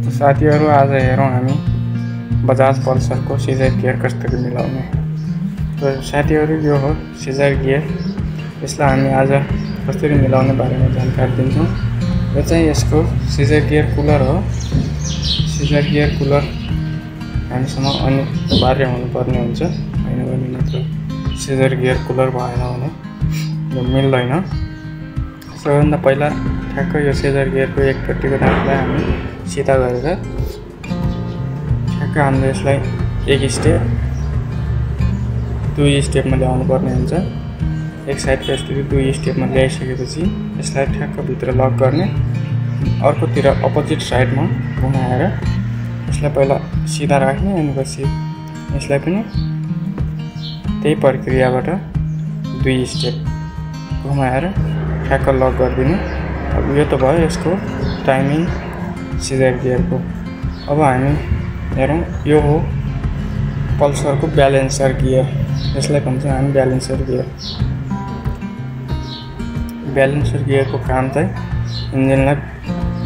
साथीहरू आज हेरौँ हामी बजाज पल्सरको सिजर गियर कसरी मिलाउने। तो साथीहरू यो हो सिजर गियर। यसलाई हामी आज कसरी मिलाउने बारेमा जानकारी दिन्छौँ। यो चाहिँ यसको सिजर गियर कुलर हो। सिजर गियर कुलर हामीसँग अनिवार्य हुनुपर्ने हुन्छ, हैन भने मात्र सिजर गियर कुलर भएन भने यो मिल्दैन। सबैभन्दा पहिला ठ्याक्क यो सिजर गियरको एकपट्टिको ढाकलाई हामी सिधा गरेर ठ्याक्क हामीले यसलाई एक स्टेप दुई स्टेपमा ल्याउनु पर्ने हुन्छ। एक साइडको स्थिति दुई स्टेपमा ल्याइसकेपछि यसलाई ठ्याक्क भित्र लक गर्ने, अर्कोतिर अपोजिट साइडमा घुमाएर यसलाई पहिला सिधा राख्ने अनि पछि यसलाई पनि त्यही प्रक्रियाबाट दुई स्टेप घुमाएर ठ्याक्क लक गरिदिनु। अब यो त भयो यसको टाइमिङ सिजर गियरको। अब हामी हेरौँ, यो हो पल्सरको ब्यालेन्सर गियर। यसलाई भन्छौँ हामी ब्यालेन्सर गियर। ब्यालेन्सर गियरको काम चाहिँ इन्जिनलाई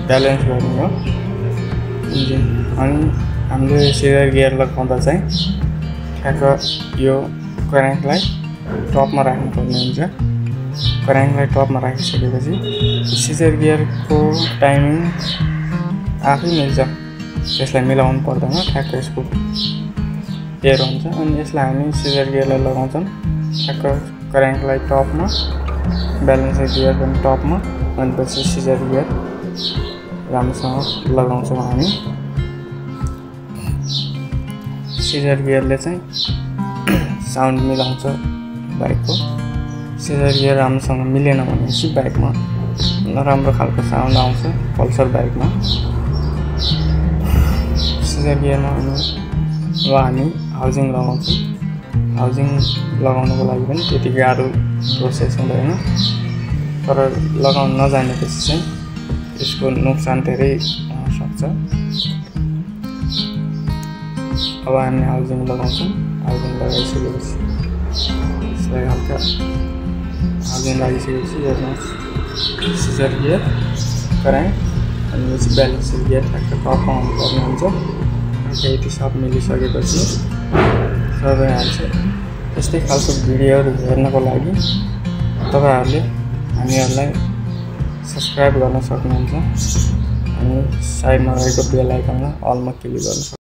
ब्यालेन्स गर्नु हो, इन्जिन। अनि हामीले सिजर गियर लगाउँदा चाहिँ ठ्याक्क यो क्र्याङ्कलाई टपमा राख्नुपर्ने हुन्छ। क्र्याङ्कलाई टपमा राखिसकेपछि सिजर गियरको टाइमिङ आफै मिल्छ, त्यसलाई मिलाउनु पर्दैन। ठ्याक्क यसको गियर हुन्छ अनि यसलाई हामी सिजर गियरलाई लगाउँछौँ ठ्याक्क क्र्याङ्कलाई टपमा, ब्यालेन्सर गियर पनि टपमा, अनि पछि सिजर गियर राम्रोसँग लगाउँछौँ हामी। सिजर गियरले चाहिँ साउन्ड मिलाउँछ बाइकको। सिजर गियर राम्रोसँग मिलेन भनेपछि बाइकमा नराम्रो खालको साउन्ड आउँछ पल्सर बाइकमा। सिजर गियरमा हामी हाउजिङ लगाउँछौँ। हाउजिङ लगाउनुको लागि पनि त्यति गाह्रो प्रोसेस हुँदैन, तर लगाउन नजानेपछि चाहिँ यसको नोक्सान धेरै हुनसक्छ। अब हामी हाउजिङ लगाउँछौँ। हाउजिङ लगाइसकेपछि यसलाई हल्का हाउजिङ लगाइसकेपछि यसमा सिजर गियर, क्र्याङ्क अनि पछि ब्यालेन्सर गियर ठ्याक्क टपमा हुनुपर्ने हुन्छ। यति सब मिलिसकेपछि सबै हाल्छ। यस्तै खालको भिडियोहरू हेर्नको लागि तपाईँहरूले हामीहरूलाई सब्सक्राइब गर्न सक्नुहुन्छ अनि साइडमा रहेको बेल आइकनमा अलमा क्लिक गर्न सक्नुहुन्छ।